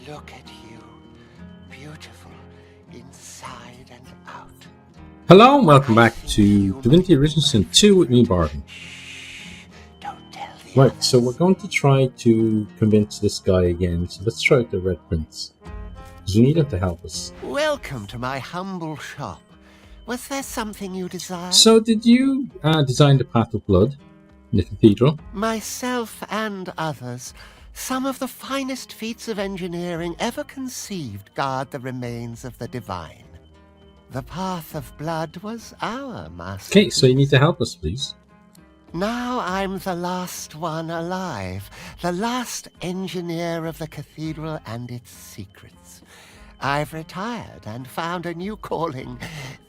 Look at you, beautiful inside and out. Hello and welcome back to Divinity Original Sin 2 with me, Barton. Don't tell the Right, others. so we're going to try to convince this guy again. So let's try out the Red Prince. Because we need him to help us. Welcome to my humble shop. Was there something you desired? So did you design the Path of Blood in the cathedral? Myself and others, some of the finest feats of engineering ever conceived guard the remains of the divine. The Path of Blood was our masterpiece. Okay, so you need to help us, please. Now I'm the last one alive, the last engineer of the cathedral and its secrets. I've retired and found a new calling,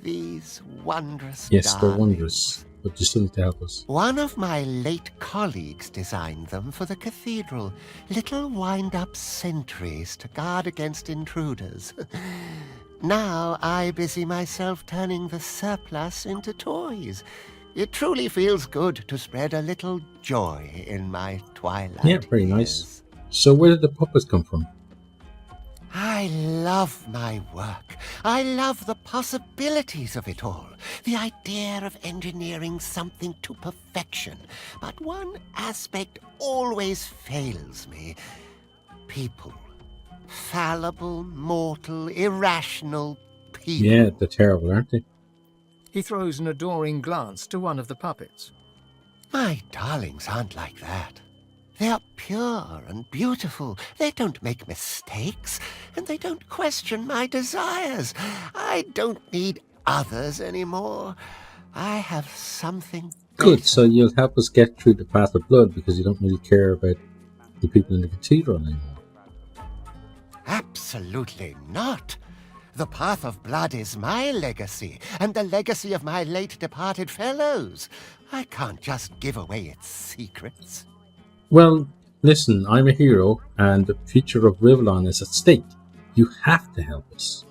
these wondrous Yes, they're darlings. wondrous, but you still need to help us. One of my late colleagues designed them for the cathedral, little wind-up sentries to guard against intruders. Now I busy myself turning the surplus into toys. It truly feels good to spread a little joy in my twilight Yeah, very years. nice. So where did the puppets come from? I love my work. I love the possibilities of it all. The idea of engineering something to perfection. But one aspect always fails me. People. Fallible, mortal, irrational people. Yeah, they're terrible, aren't they? He throws an adoring glance to one of the puppets. My darlings aren't like that. They are pure and beautiful. They don't make mistakes, and they don't question my desires. I don't need others anymore. I have something Good, better. so you'll help us get through the Path of Blood because you don't really care about the people in the cathedral anymore. Absolutely not. The Path of Blood is my legacy, and the legacy of my late departed fellows. I can't just give away its secrets. Well, listen, I'm a hero, and the future of Rivlon is at stake. You have to help us.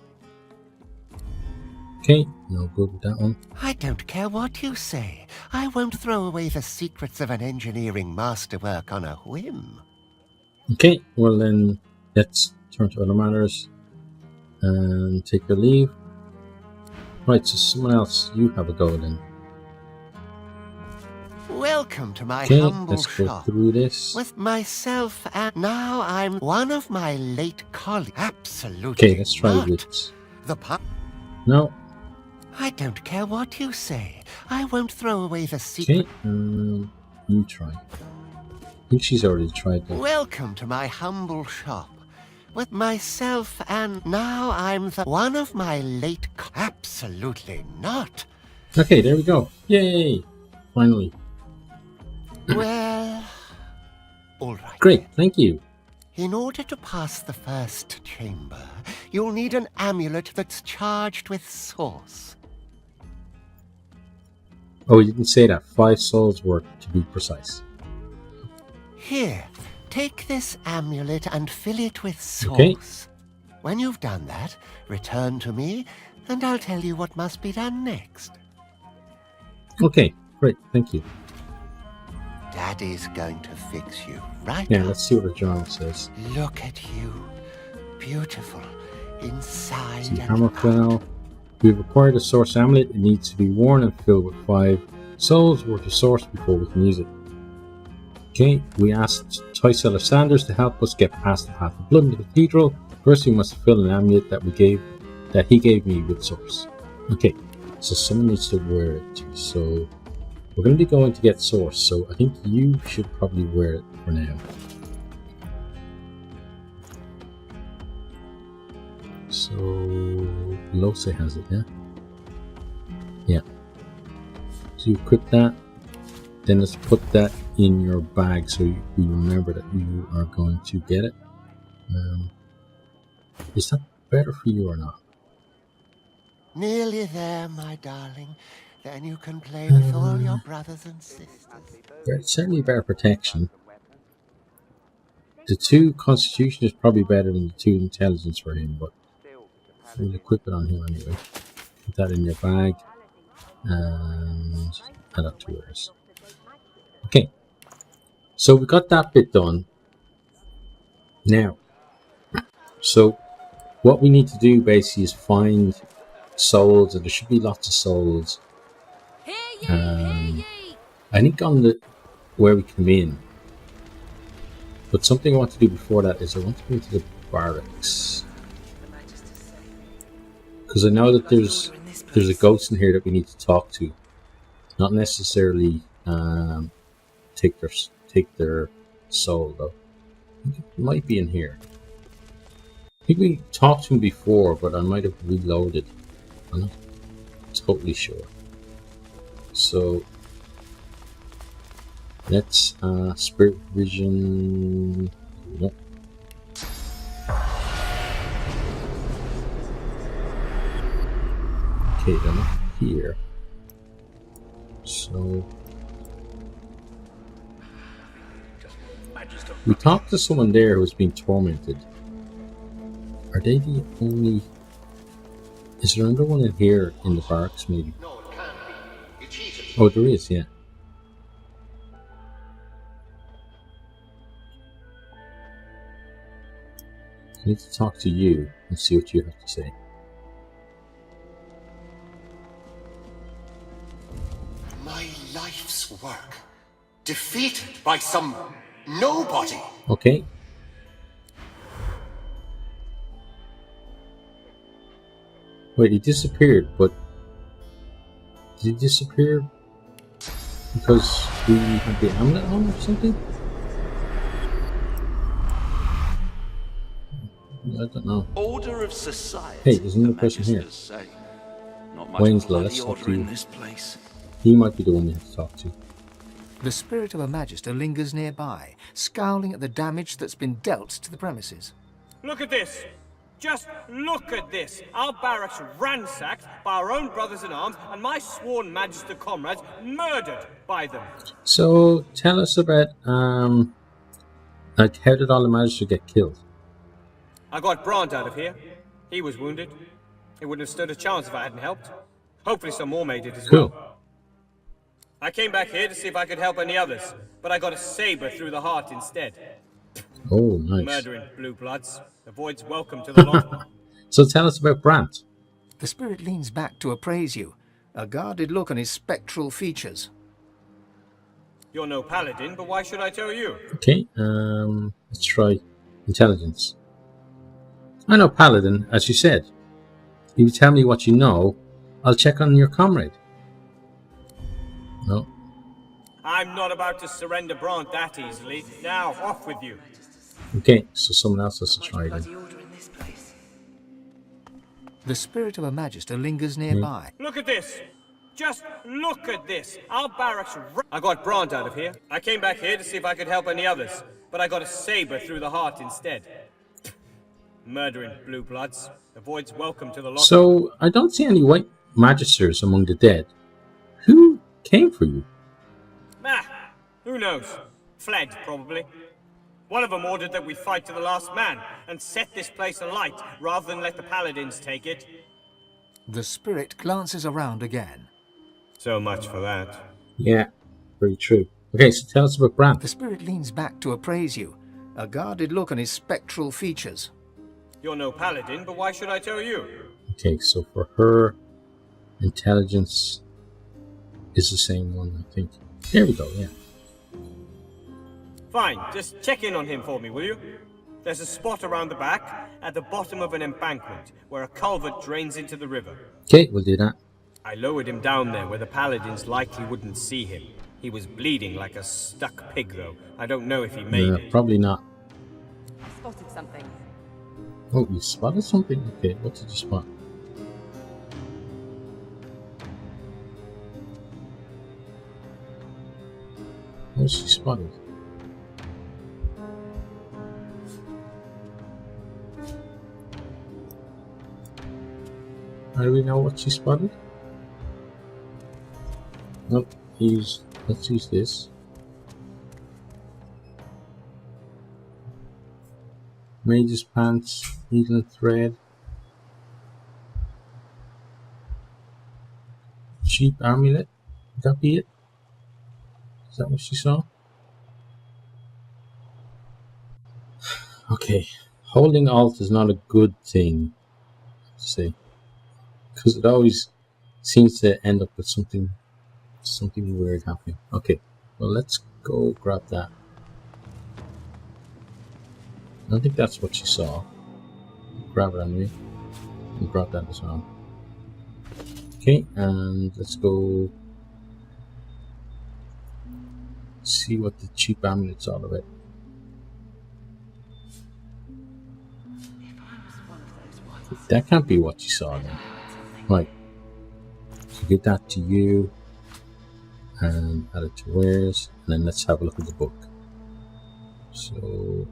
Okay, no good with that one. I don't care what you say. I won't throw away the secrets of an engineering masterwork on a whim. Okay, well then, let's turn to other matters and take your leave. Right, so someone else, you have a go then. Welcome to my Okay, humble let's go shop. through this. With myself and now I'm one of my late colleagues. Absolutely Okay, let's try not. with... The path. No, I don't care what you say. I won't throw away the okay, secret. you try. I think she's already tried that. Welcome to my humble shop. With myself and now I'm the one of my late absolutely not. Okay, there we go. Yay! Finally. Well, all right. Great, then. thank you. In order to pass the first chamber, you'll need an amulet that's charged with source. Oh, you didn't say that. 5 souls worth, to be precise. Here, take this amulet and fill it with source. Okay. When you've done that, return to me, and I'll tell you what must be done next. Okay, great, thank you. Daddy's going to fix you right Yeah, up. let's see what the journal says. Look at you, beautiful, inside See, and hammer out. fell. We've acquired a source amulet. It needs to be worn and filled with 5 souls worth of source before we can use it. Okay, we asked Toy Seller Sanders to help us get past the Path of Blood in the cathedral. First, we must fill an amulet that he gave me with source. Okay, so someone needs to wear it. So we're going to be going to get source. So I think you should probably wear it for now. So Lose has it, yeah? Yeah. So you equip that. Then let's put that in your bag so you remember that you are going to get it. Is that better for you or not? Nearly there, my darling. Then you can play with all your brothers and sisters. It's certainly better protection. The 2 constitution is probably better than the 2 intelligence for him, but we'll equip it on him anyway. Put that in your bag and add up to yours. Okay, so we got that bit done. Now, So what we need to do basically is find souls, and there should be lots of souls. I think on the where we come in. But something I want to do before that is I want to go into the barracks. Because I know that there's a ghost in here that we need to talk to. Not necessarily take their soul though. I think it might be in here. I think we talked to him before, but I might have reloaded. I'm not totally sure. So let's spirit vision. Nope. Okay, they're not here. So we talked to someone there who was being tormented. Are they the only? Is there another one in here in the barracks maybe? No, it can't be. It's easy. Oh, there is, yeah. I need to talk to you and see what you have to say. My life's work. Defeated by some nobody. Okay. Wait, he disappeared, but did he disappear because we had the amulet on or something? I don't know. Order of society. Hey, there's another the person here. Magisters say. Not much Winslow, bloody let's talk order to you. in this place. He might be the one we have to talk to. The spirit of a Magister lingers nearby, scowling at the damage that's been dealt to the premises. Look at this! Just look at this! Our barracks ransacked by our own brothers in arms, and my sworn Magister comrades murdered by them. So tell us about like how did all the Magisters get killed? I got Brant out of here. He was wounded. He wouldn't have stood a chance if I hadn't helped. Hopefully some more made it as Cool. well. I came back here to see if I could help any others, but I got a saber through the heart instead. Oh, nice. Murdering blue bloods. The void's welcome to the lot. So tell us about Brant. The spirit leans back to appraise you, a guarded look on his spectral features. You're no paladin, but why should I tell you? Okay, let's try intelligence. I know Paladin, as you said. If you tell me what you know, I'll check on your comrade. No. I'm not about to surrender Brant that easily. Now, off with you. Okay, so someone else has to try then. The spirit of a Magister lingers nearby. Look at this! Just look at this! Our barracks I got Brant out of here. I came back here to see if I could help any others, but I got a saber through the heart instead. Murdering blue bloods. The void's welcome to the lot. So, I don't see any white magisters among the dead. Who came for you? Ah, who knows? Fled, probably. One of them ordered that we fight to the last man and set this place alight rather than let the paladins take it. The spirit glances around again. So much for that. Yeah, very true. Okay, so tell us about Brant. The spirit leans back to appraise you, a guarded look on his spectral features. You're no paladin, but why should I tell you? Okay, so for her, intelligence is the same one, I think. There we go, yeah. Fine, just check in on him for me, will you? There's a spot around the back, at the bottom of an embankment, where a culvert drains into the river. Okay, we'll do that. I lowered him down there where the paladins likely wouldn't see him. He was bleeding like a stuck pig, though. I don't know if he made it. Probably not. I spotted something. Oh, you spotted something? Okay, what did you spot? What's she spotted? How do we know what she spotted? Nope, let's use this. Mage's pants, needle and thread. Sheep amulet. Would that be it? Is that what she saw? Okay, Holding Alt is not a good thing, to say, because it always seems to end up with something weird happening. Okay, well, let's go grab that. I don't think that's what she saw. Grab it anyway. And grab that as well. Okay, and let's go see what the cheap amulet's all about. That can't be what you saw then. Right. So give that to you. And add it to wares. And then let's have a look at the book. So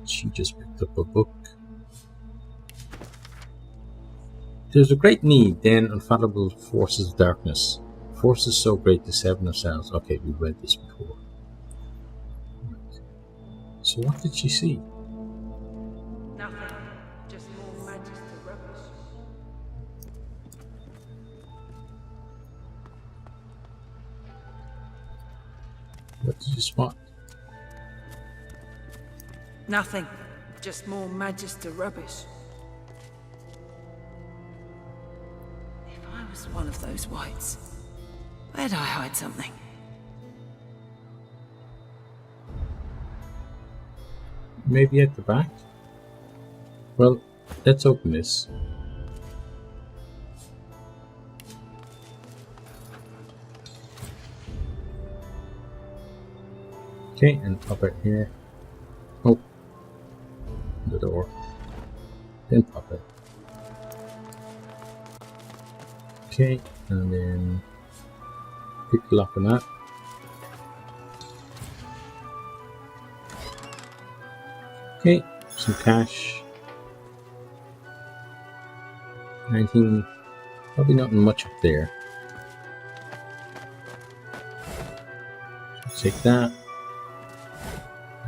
she just picked up a book. There's a great need, then unfathomable forces of darkness. Forces so great the seven ourselves. Okay, we read this before. Right. So what did she see? Nothing. Just more magister rubbish. What did you spot? Nothing. Just more magister rubbish. If I was one of those whites, where'd I hide something? Maybe at the back? Well, let's open this. Okay, and pop it here. Oh, the door. Then pop it. Okay, and then pick the lock on that. Okay, some cash. 19, probably nothing much up there. So take that.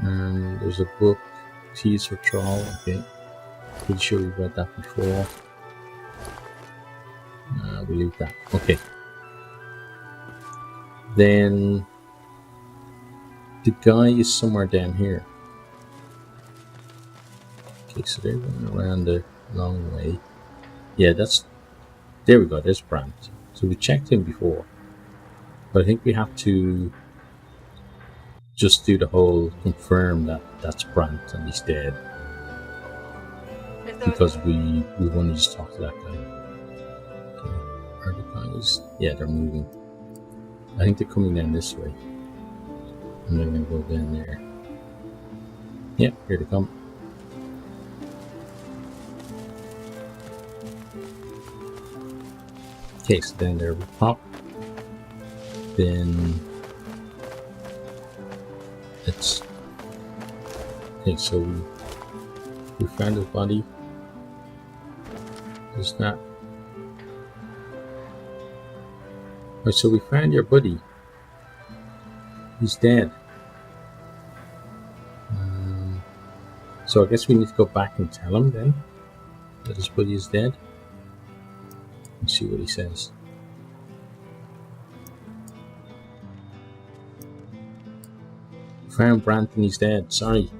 And there's a book, Tease for Troll. Okay, pretty sure we've read that before. We'll leave that. Okay. Then the guy is somewhere down here. Okay, so they're going around the long way. Yeah, that's... There we go, there's Brandt. So we checked him before. But I think we have to just do the whole confirm that that's Brandt and he's dead. Because we want to just talk to that guy. Okay, are the guys... Yeah, they're moving. I think they're coming down this way. And they're going to go down there. Yeah, here they come. Okay, so then there we pop. Then let's... Okay, so we found his body. There's that. Right, so we found your buddy. He's dead. So I guess we need to go back and tell him then that his buddy is dead. And see what he says. Found Brandt and he's dead. Sorry.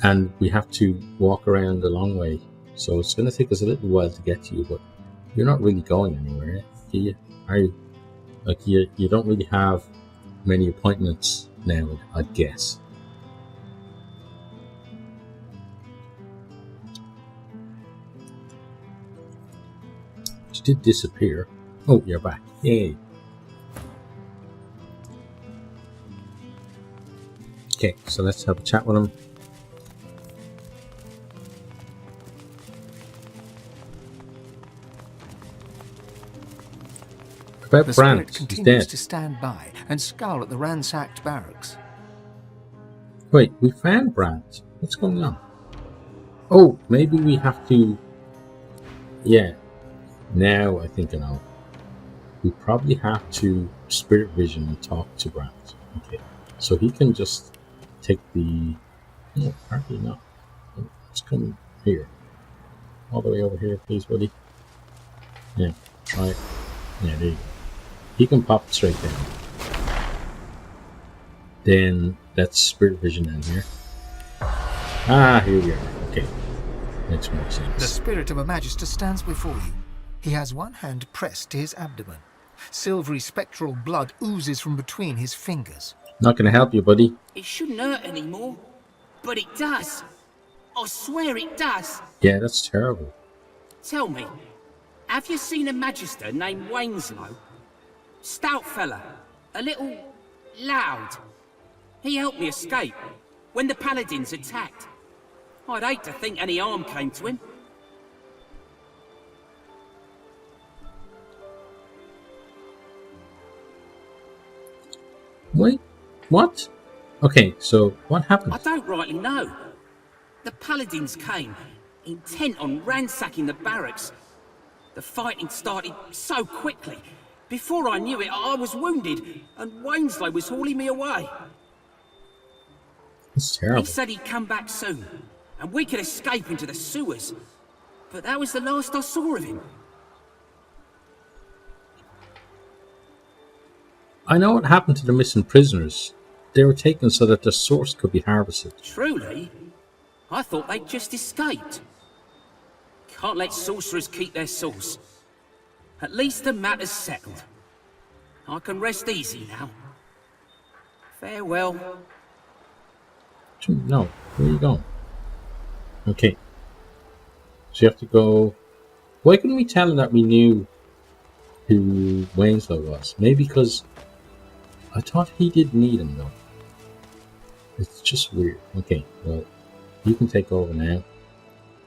And we have to walk around the long way. So it's going to take us a little while to get to you, but you're not really going anywhere, do you? Are you? Like, you don't really have many appointments now, I'd guess. You did disappear. Oh, you're back. Yay. Okay, so let's have a chat with him. About The Brandt, spirit he's continues dead. to stand by and scowl at the ransacked barracks. Wait, we found Brandt. What's going on? Oh, maybe we have to... Yeah, now I think I know. We probably have to spirit vision and talk to Brandt. Okay, so he can just take the... No, apparently not. Let's come here. All the way over here, please, buddy. Yeah, try it. Yeah, there you go. He can pop straight down. Then let's spirit vision down here. Ah, here we are. Okay. Makes more The sense. spirit of a magister stands before you. He has one hand pressed to his abdomen. Silvery spectral blood oozes from between his fingers. Not gonna help you, buddy. It shouldn't hurt anymore, but it does. I swear it does. Yeah, that's terrible. Tell me, have you seen a magister named Wainslow? Stout fella, a little loud. He helped me escape when the paladins attacked. I'd hate to think any harm came to him. Wait, what? Okay, so what happened? I don't rightly know. The paladins came, intent on ransacking the barracks. The fighting started so quickly. Before I knew it, I was wounded, and Wainslow was hauling me away. It's He terrible. said he'd come back soon, and we could escape into the sewers. But that was the last I saw of him. I know what happened to the missing prisoners. They were taken so that the source could be harvested. Truly? I thought they'd just escaped. Can't let sorcerers keep their source. At least the matter's settled. I can rest easy now. Farewell. No, where are you going? Okay. So you have to go... Why couldn't we tell him that we knew who Wainslow was? Maybe because I thought he did need him though. It's just weird. Okay, well, you can take over now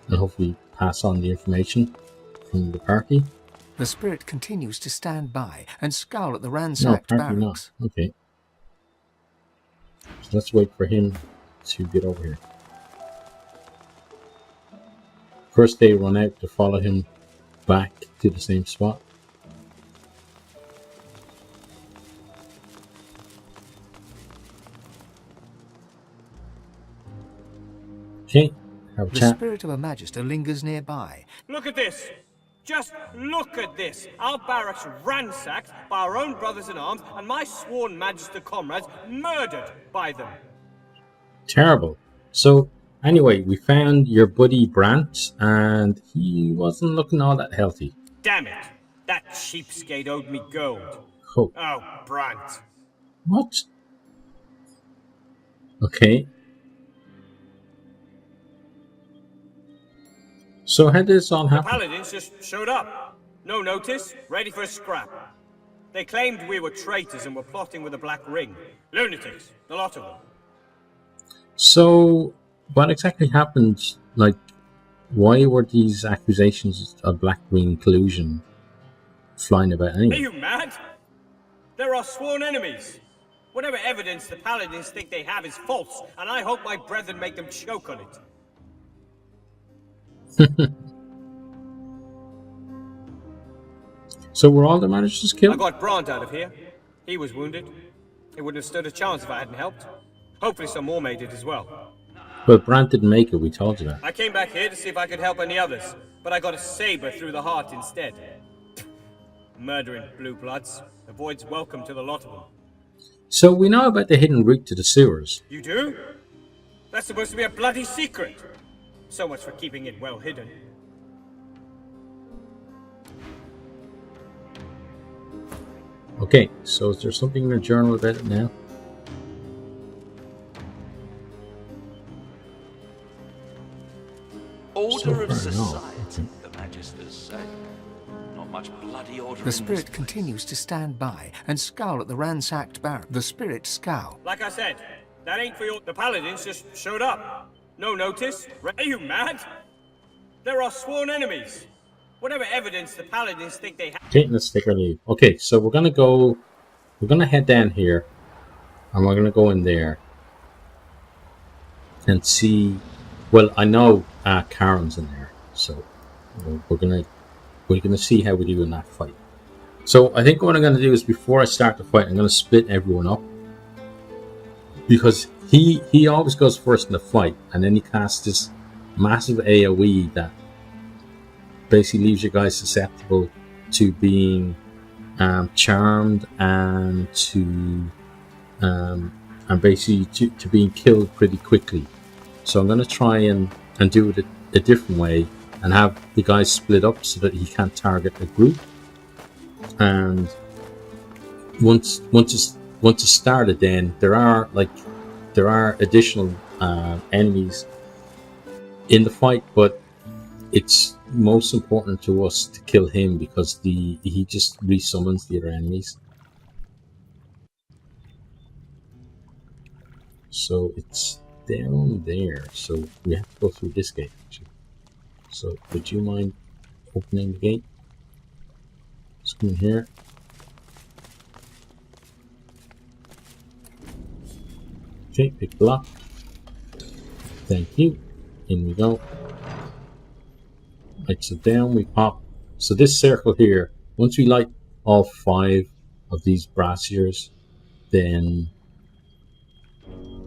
and hopefully pass on the information from the party. The spirit continues to stand by and scowl at the No, ransacked apparently barracks. not. Okay. So let's wait for him to get over here. First they run out to follow him back to the same spot. Okay, have a The chat. spirit of a magister lingers nearby. Look at this. Just look at this. Our barracks ransacked by our own brothers in arms, and my sworn magister comrades murdered by them. Terrible. So, anyway, we found your buddy Brant, and he wasn't looking all that healthy. Damn it. That cheapskate owed me gold. Oh, Oh, Brant. what? Okay. So how did this all happen? Paladins just showed up. No notice, ready for a scrap. They claimed we were traitors and were plotting with the Black Ring. Lunatics, the lot of them. So, what exactly happened? Like, why were these accusations of Black Ring collusion flying about Are anyway? you mad? They're our sworn enemies. Whatever evidence the Paladins think they have is false, and I hope my brethren make them choke on it. So were all the managers I killed? got Brant out of here. He was wounded. He wouldn't have stood a chance if I hadn't helped. Hopefully some more made it as well. But Brant didn't make it, we told you that. I came back here to see if I could help any others, but I got a saber through the heart instead. Murdering blue bloods. Avoids welcome to the lot of them. So we know about the hidden route to the sewers. You do? That's supposed to be a bloody secret. So much for keeping it well hidden. Okay, so is there something in the journal about it now? Order of So far, no. society, the magisters say. Not much bloody order The in spirit this continues to stand by and scowl at the ransacked barrack. The spirit scowl. Like I said, that ain't for your... The Paladins just showed up. No notice. Are you mad? They're our sworn enemies. Whatever evidence the Paladins think they have... Okay, let's take our leave. Okay, so we're gonna head down here, and we're gonna go in there and see. Well, I know Karen's in there, so we're gonna see how we do in that fight. So I think what I'm gonna do is before I start the fight, I'm gonna split everyone up because he always goes first in the fight, and then he casts this massive AOE that basically leaves you guys susceptible to being charmed and to basically to being killed pretty quickly. So I'm going to try and do it a different way and have the guys split up so that he can't target a group. And once it's started, then there are additional enemies in the fight, but it's most important to us to kill him because he just resummons the other enemies. So it's down there. So we have to go through this gate actually. So would you mind opening the gate? Let's come in here. Okay, pick block. Thank you. In we go. Right, so down we pop. So this circle here, once we light all 5 of these braziers, then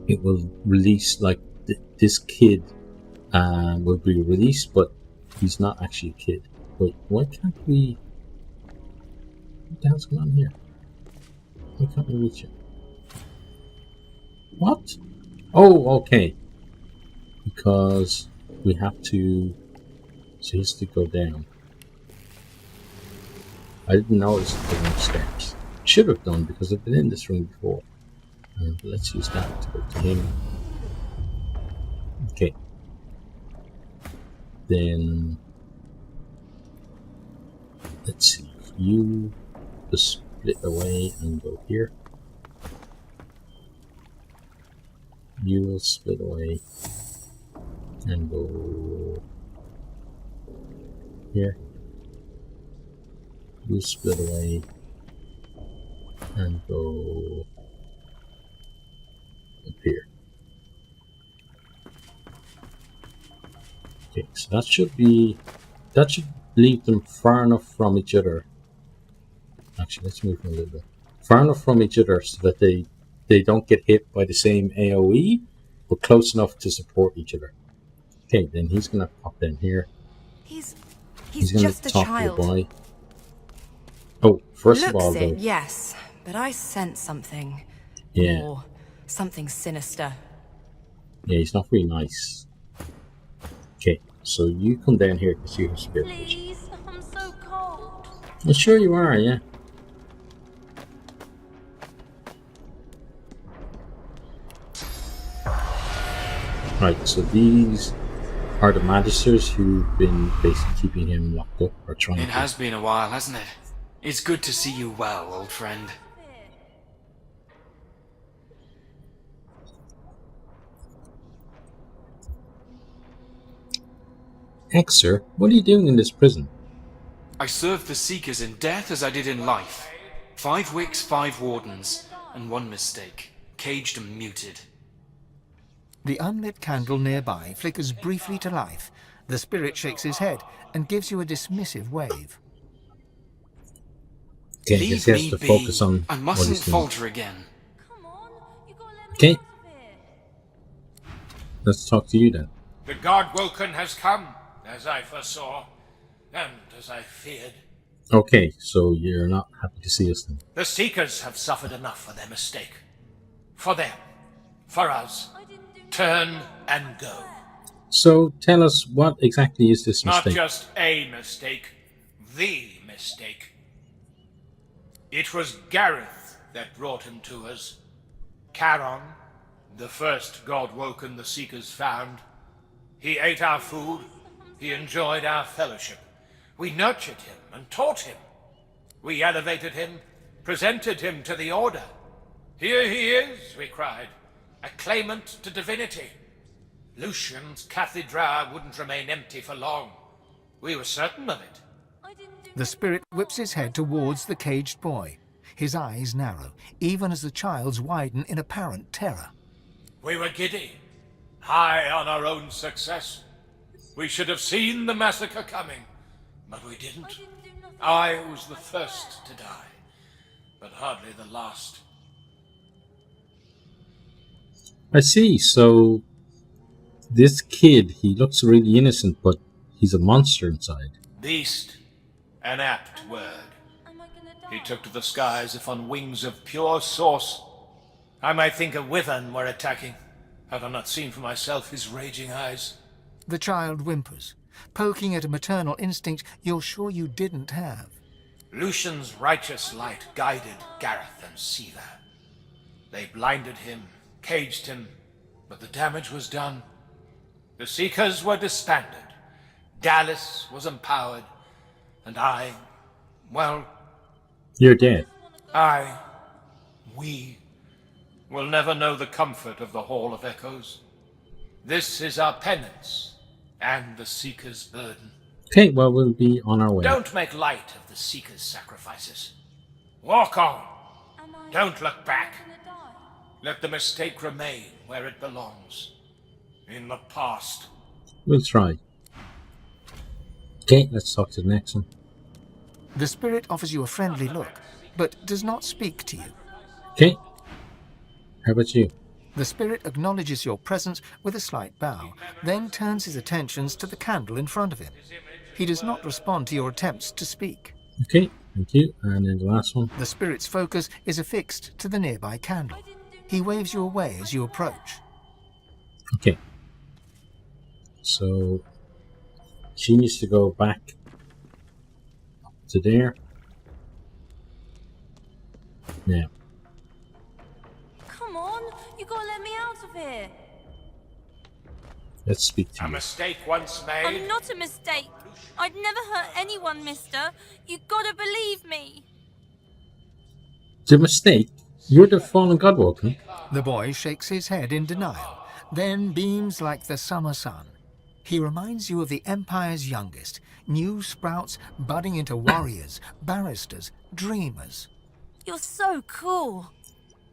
it will release, like this kid will be released, but he's not actually a kid. Wait, why can't we? What the hell's going on here? Why can't we reach it? What? Oh, okay. Because we have to. So he has to go down. I didn't notice there were steps. Should have done because I've been in this room before. Let's use that to go to him. Okay. Then let's see. You just split away and go here. You will split away and go here. You split away and go up here. Okay, so that should leave them far enough from each other. Actually, let's move them a little bit. Far enough from each other so that they don't get hit by the same AoE, but close enough to support each other. Okay, then he's gonna pop in here. He's gonna just a talk child. to the boy. Oh, first of Looks all, it, though, yes, but I sense something. yeah, Or something sinister. yeah, he's not very nice. Okay, so you come down here because you have spirit vision. Please, I'm so cold. Well, sure you are, yeah. Right, so these are the magisters who've been basically keeping him locked up or trying It to. has been a while, hasn't it? It's good to see you well, old friend. Hexer, what are you doing in this prison? I served the Seekers in death as I did in life. 5 wicks, 5 wardens, and 1 mistake. Caged and muted. The unlit candle nearby flickers briefly to life. The spirit shakes his head and gives you a dismissive wave. Okay, I Leave guess he has me to be. focus on I what mustn't he's doing. falter again. Come on, you gotta let me Okay. out of here. Let's talk to you then. The God Woken has come, as I foresaw, and as I feared. Okay, so you're not happy to see us then. The Seekers have suffered enough for their mistake. For them. For us. Turn and go. So tell us, what exactly is this Not mistake? just a mistake, the mistake. It was Gareth that brought him to us. Charon, the first God Woken the Seekers found. He ate our food. He enjoyed our fellowship. We nurtured him and taught him. We elevated him, presented him to the Order. Here he is, we cried, a claimant to divinity. Lucian's cathedra wouldn't remain empty for long. We were certain of it. The spirit whips his head towards the caged boy. His eyes narrow, even as the child's widen in apparent terror. We were giddy, high on our own success. We should have seen the massacre coming, but we didn't. I was the first to die, but hardly the last. I see, so this kid, he looks really innocent, but he's a monster inside. Beast, an apt word. He took to the skies if on wings of pure source. I might think a wyvern were attacking, Had I not seen for myself his raging eyes? The child whimpers, poking at a maternal instinct you're sure you didn't have. Lucian's righteous light guided Gareth and Siva. They blinded him, caged him, but the damage was done. The Seekers were disbanded. Dallas was empowered, and well, You're dead. we will never know the comfort of the Hall of Echoes. This is our penance, and the Seeker's burden. Okay, well, we'll be on our way. Don't make light of the Seeker's sacrifices. Walk on. Don't look back. Let the mistake remain where it belongs. In the past. We'll try. Okay, let's talk to the next one. The spirit offers you a friendly look, but does not speak to you. Okay. How about you? The spirit acknowledges your presence with a slight bow, then turns his attentions to the candle in front of him. He does not respond to your attempts to speak. Okay, thank you. And then the last one. The spirit's focus is affixed to the nearby candle. He waves you away as you approach. Okay. So, she needs to go back to there. Now. Come on, you gotta let me out of here. Let's speak to A you. mistake once made. I'm not a mistake. I'd never hurt anyone, mister. You gotta believe me. The mistake? You're the fallen godwoken? The boy shakes his head in denial, then beams like the summer sun. He reminds you of the Empire's youngest, new sprouts budding into warriors, barristers, dreamers. You're so cool.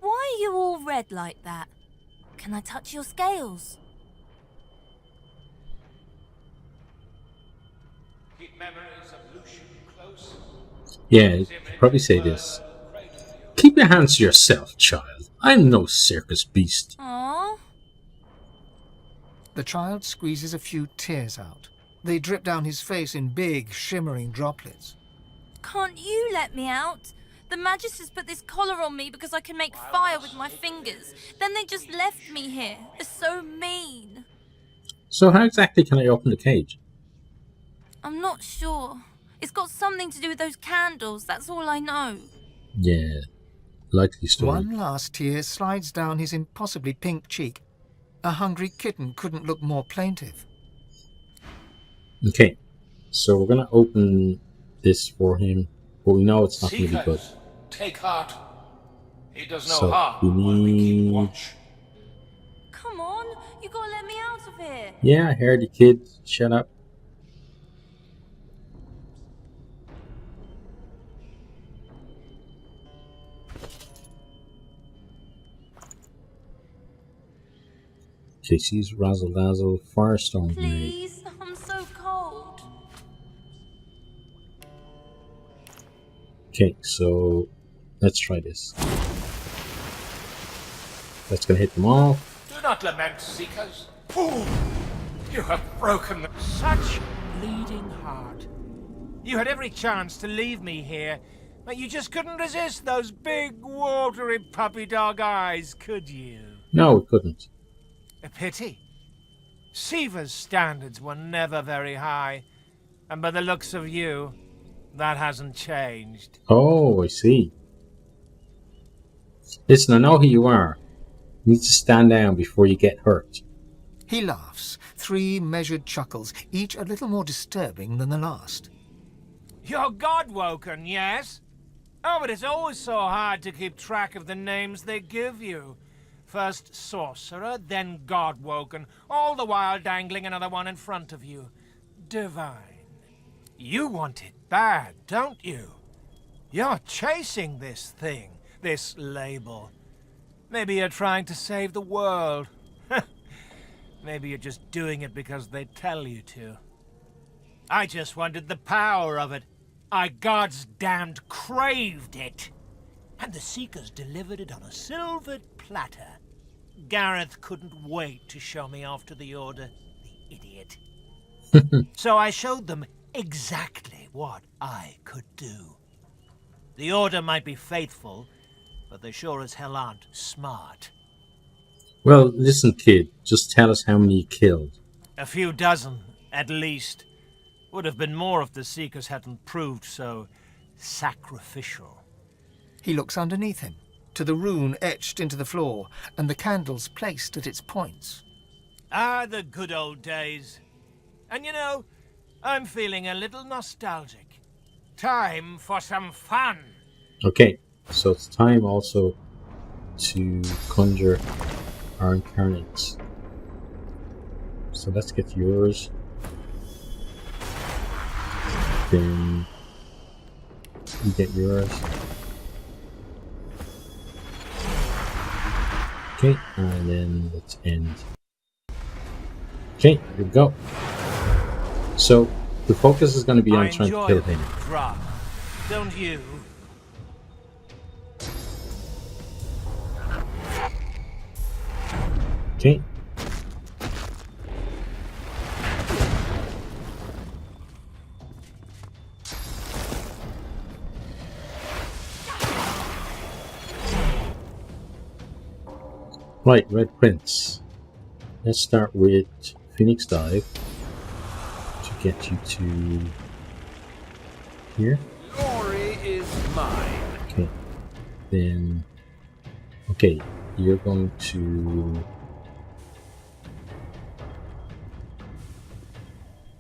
Why are you all red like that? Can I touch your scales? Keep memories of Lucian close. Yeah, you'd probably say this. Keep your hands to yourself, child. I'm no circus beast. Aww. The child squeezes a few tears out. They drip down his face in big, shimmering droplets. Can't you let me out? The Magisters put this collar on me because I can make fire with my fingers. Then they just left me here. They're so mean. So how exactly can I open the cage? I'm not sure. It's got something to do with those candles, that's all I know. Yeah, likely story. One last tear slides down his impossibly pink cheek. A hungry kitten couldn't look more plaintive. Okay, so we're gonna open this for him, but we know it's not gonna be good. Seekers, take heart. He does no So, harm we while we keep need- watch. Come on, you gotta let me out of here. Yeah, I heard you, kid. Shut up. JC's Razzle Dazzle Firestorm Grenade. Please, I'm so cold. Okay, so let's try this. That's gonna hit them all. Do not lament, Seekers. Fool! You have broken the... Such bleeding heart. You had every chance to leave me here, but you just couldn't resist those big, watery puppy dog eyes, could you? No, we couldn't. A pity. Siva's standards were never very high, and by the looks of you, that hasn't changed. Oh, I see. Listen, I know who you are. You need to stand down before you get hurt. He laughs, 3 measured chuckles, each a little more disturbing than the last. You're God-woken, yes? Oh, but it's always so hard to keep track of the names they give you. First sorcerer, then God-woken, all the while dangling another one in front of you. Divine. You want it bad, don't you? You're chasing this thing, this label. Maybe you're trying to save the world. Maybe you're just doing it because they tell you to. I just wanted the power of it. I God's damned craved it. And the Seekers delivered it on a silvered platter. Gareth couldn't wait to show me off to the Order, the idiot. So I showed them exactly what I could do. The Order might be faithful, but they sure as hell aren't smart. Well, listen, kid. Just tell us how many you killed. A few dozen, at least. Would have been more if the Seekers hadn't proved so sacrificial. He looks underneath him, to the rune etched into the floor, and the candles placed at its points. Ah, the good old days. And you know, I'm feeling a little nostalgic. Time for some fun. Okay, so it's time also to conjure our incarnates. So let's get yours. Then you get yours. Okay, and then let's end. Okay, here we go. So the focus is going to be on trying to kill him. Drama, don't you? Okay. Right, Red Prince. Let's start with Phoenix Dive to get you to here. Glory is mine. Okay. Then, okay, you're going to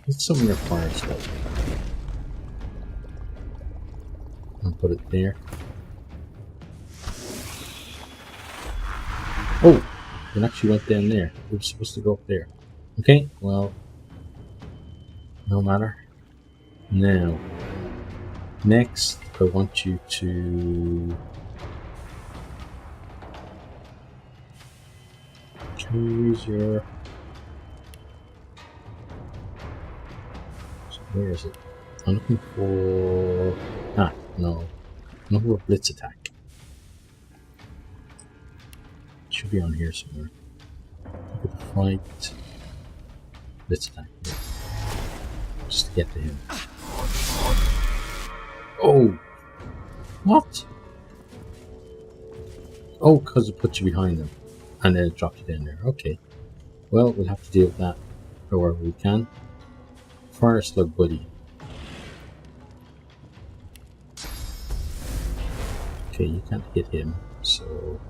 get some of your fire stuff and put it there. Oh, it actually went down there. We were supposed to go up there. Okay, well, no matter. Now, next, I want you to choose your. So where is it? I'm looking for. Ah, no. I'm looking for Blitz Attack. Should be on here somewhere. Look at the fight. Blitz Attack. Yeah. Just to get to him. Oh! What? Oh, because it put you behind them. And then it dropped you down there. Okay. Well, we'll have to deal with that however we can. Fire Slug Buddy. Okay, you can't hit him, so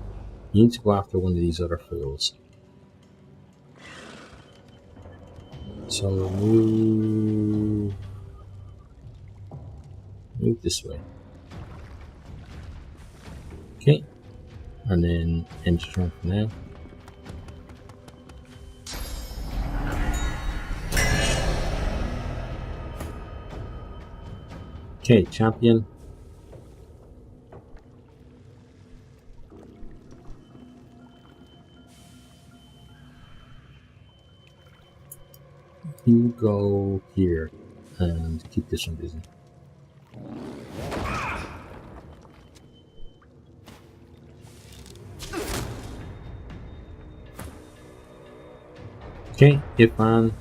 you need to go after one of these other fools. So move this way. Okay, and then end your turn for now. Okay, champion. You go here and keep this one busy. Okay, Ifan.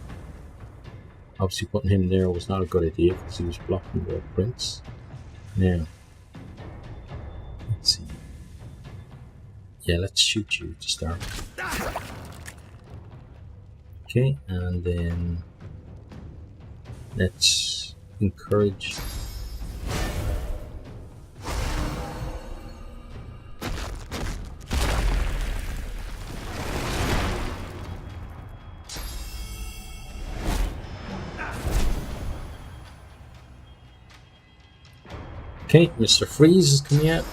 Obviously putting him there was not a good idea because he was blocking the prince. Now, let's see. Yeah, let's shoot you to start. Okay, and then let's encourage. Okay, Mr. Freeze is coming out.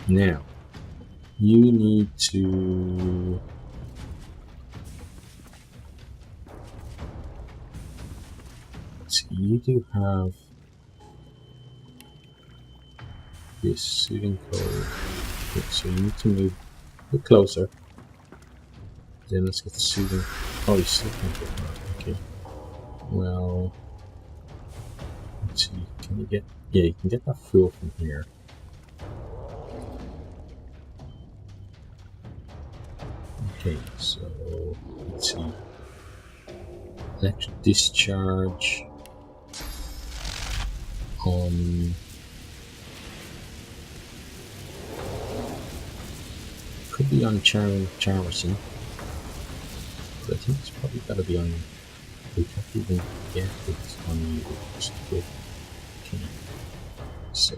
Now, you need to see, you do have this suiting code. Okay, so you need to move a bit closer. Then let's get the suiting. Oh, you're still okay. Well, let's see. Can you get? Yeah, you can get that fuel from here. Okay, so let's see. Electric discharge on could be on Charmerson, but I think it's probably got to be on. We can't even get it on you. Just quick. Okay. So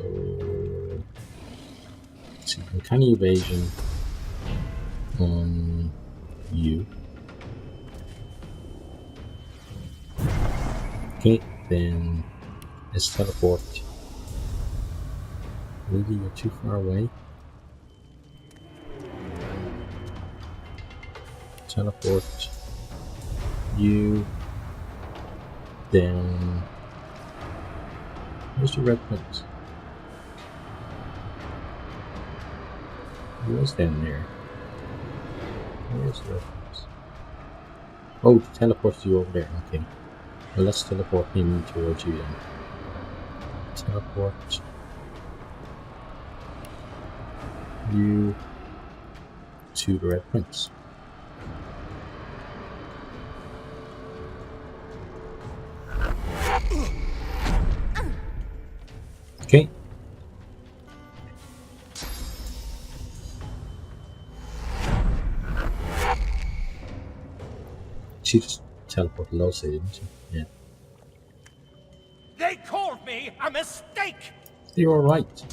let's see, uncanny evasion on you. Okay, then let's teleport. Maybe you're too far away. Teleport you. Then where's the red prince? He was down there. Where's the red prince? Oh, teleport you over there. Okay. Well, let's teleport him towards you then. Teleport you to the red prince. Okay. She just teleported Losa, didn't she? Yeah. They called me a mistake! You're alright.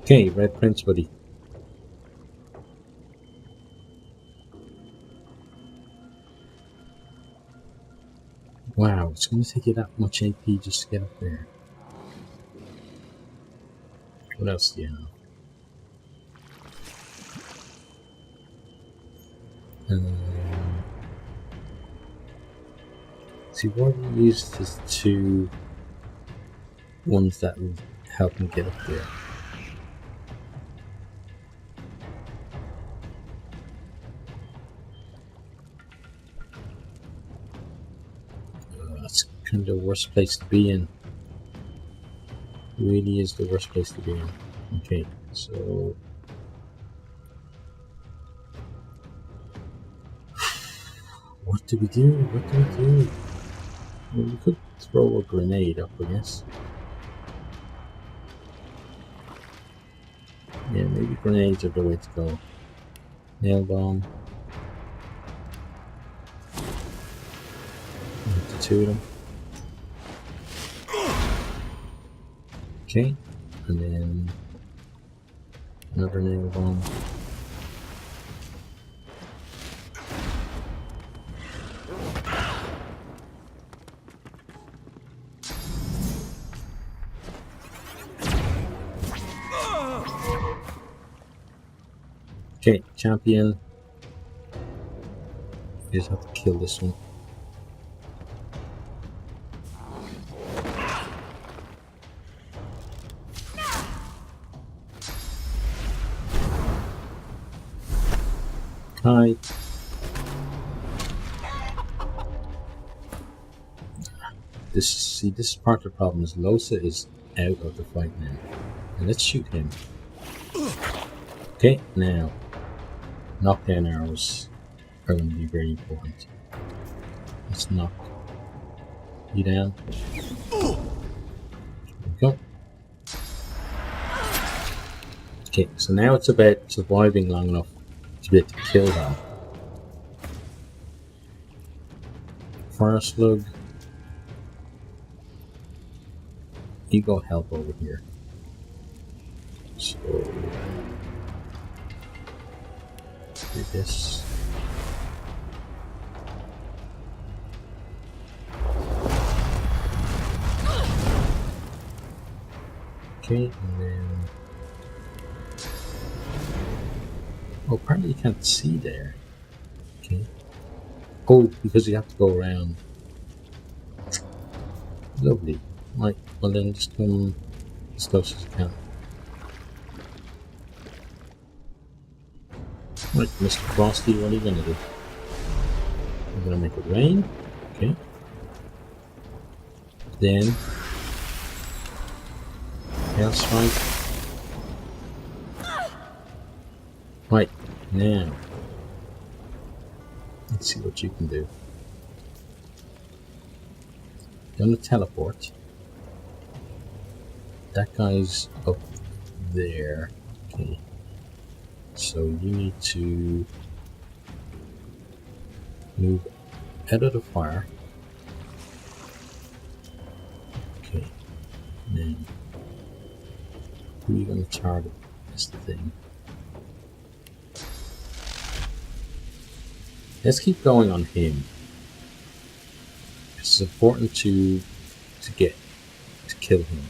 Okay, Red Prince, buddy. Wow, it's going to take you that much AP just to get up there. What else do you have? See, what we used is the two ones that would help me get up there. That's kind of the worst place to be in. It really is the worst place to be in. Okay, so what do we do? What do we do? Well, we could throw a grenade up, I guess. Yeah, maybe grenades are the way to go. Nail bomb. The two of them. Okay, and then another nail bomb. Okay, champion. You just have to kill this one. Hi. This is part of the problem. Is Losa is out of the fight now, and let's shoot him. Okay, now knockdown arrows are going to be very important. Let's knock you down. There we go. Okay, so now it's about surviving long enough to be able to kill them. Fire slug. You go help over here. So do this. Okay, and then oh, apparently you can't see there. Okay. Oh, because you have to go around. Lovely. Right, well then just come as close as you can. Right, Mr. Frosty, what are you gonna do? I'm gonna make it rain. Okay. Then Hail Strike. Right, now let's see what you can do. Gonna teleport. That guy's up there. Okay. So you need to move out of the fire. Okay. Then who are you going to target? That's the thing. Let's keep going on him. It's important to kill him.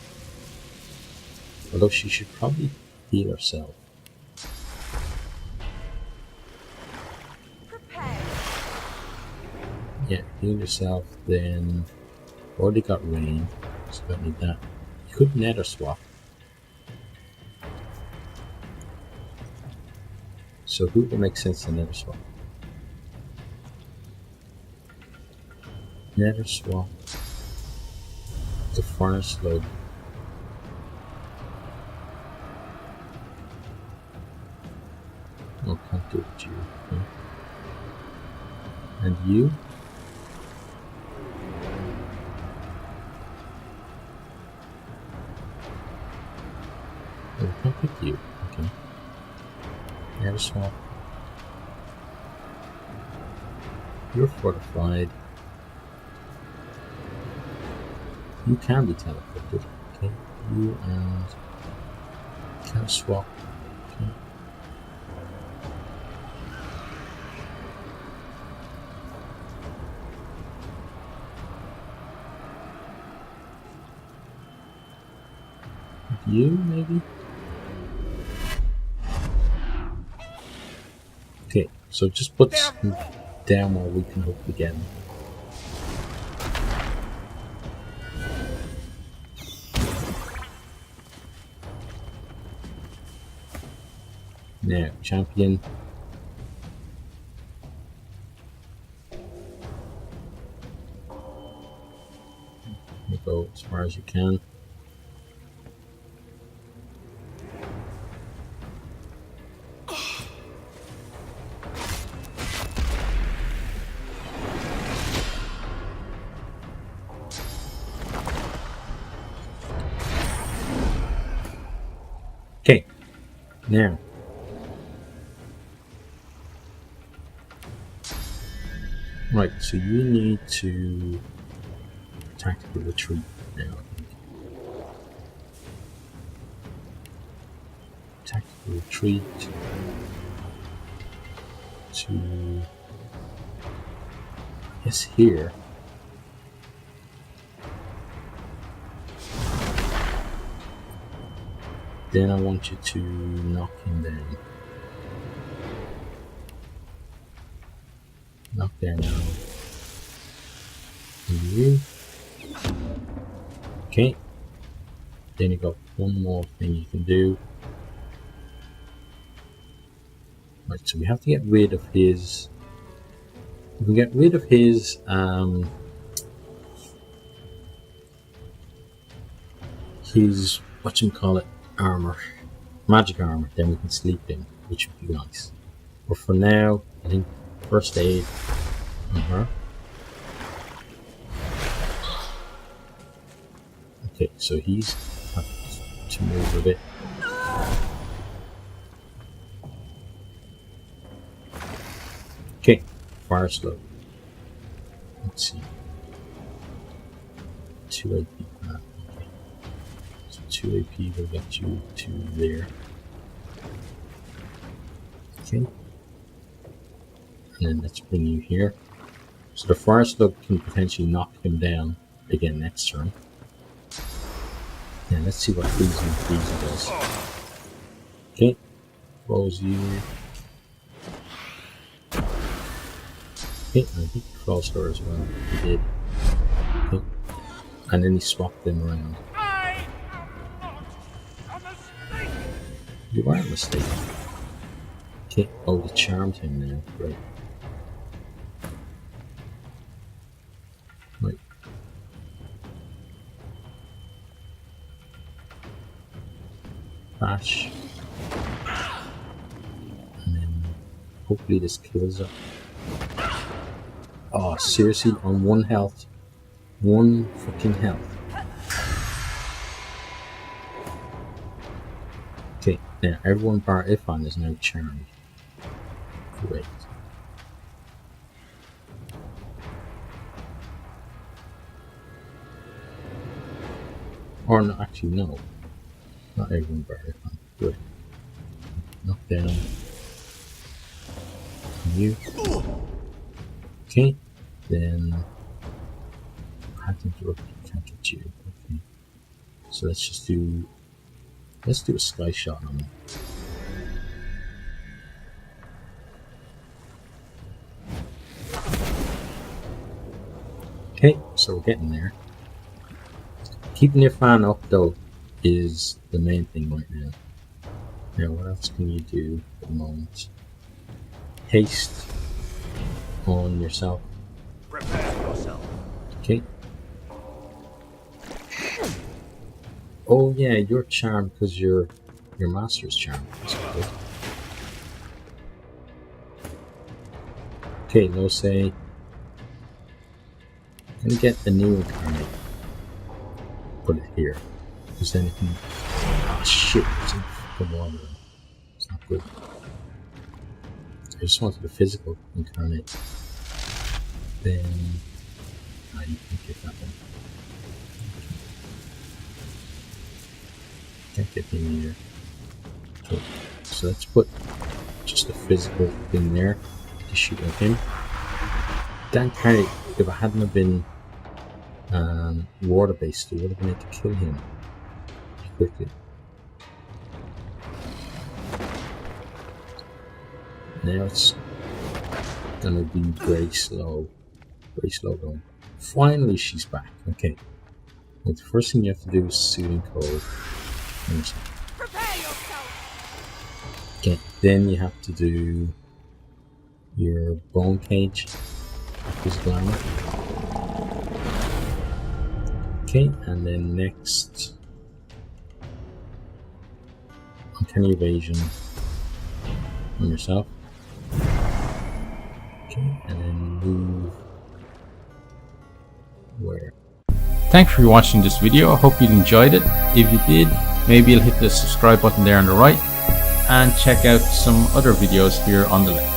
Although she should probably heal herself. Yeah, heal yourself, then already got rain, so don't need that. You could nether swap. So who would make sense to nether swap? Nether swap. The fire slug. Oh, can't do it with you. Okay. And you? Oh, we can't pick you. Okay. Nether swap. You're fortified. You can be teleported. Okay. You and can swap. Okay. You maybe? Okay, so just put him down while we can hopefully get him. Now, champion. You go as far as you can. Okay, now. Right, so you need to tactical retreat now. Tactical retreat to yes here. Then I want you to knock him down. Knock down now. And you. Okay. Then you got one more thing you can do. Right, so we have to get rid of his. We can get rid of his whatchamacallit armor. Magic armor, then we can sleep in, which would be nice. But for now, I think first aid on her. Okay, so he's have to move a bit. Okay, fire slow. Let's see. 2 AP. Okay. So 2 AP will get you to there. Okay. And then let's bring you here. So the fire slug can potentially knock him down again next turn. Yeah, let's see what freezing does. Okay. Rolls you. Okay, I think he falls her as well. He did. Okay. And then he swapped them around. You are a mistake. Okay, oh, the charmed him now, right. Right. Crash. And then hopefully this kills her. Oh, seriously, on 1 health. 1 fucking health. Okay, now everyone bar Ifan is now charmed. Great. Or no, actually no. Not everyone bar Ifan. Good. Knock down. You. Okay. Then I have to interrupt. Can't get you. Okay. So let's just do. Let's do a sky shot on him. Okay, so we're getting there. Keeping your fan up though is the main thing right now. Now what else can you do at the moment? Haste on yourself. Prepare yourself. Okay. Oh yeah, you're charmed because your master is charmed. That's good. Okay, no say. I'm gonna get a new incarnate. Put it here. Because then it can. Oh shit, it's in fucking water. It's not good. I just wanted a physical incarnate. Then. No, you can't get that one. Can't get him either. Okay, so let's put just a physical thing there to shoot at him. That incarnate, if I hadn't have been water based, it would have been able to kill him quickly. Now it's gonna be very slow going. Finally she's back. Okay, well, the first thing you have to do is soothing cold. Prepare yourself. Okay, then you have to do your bone cage, physical armor. Okay, and then next, uncanny evasion on yourself. Okay, and then move where? Thanks for watching this video. I hope you enjoyed it. If you did, maybe you'll hit the subscribe button there on the right and check out some other videos here on the left.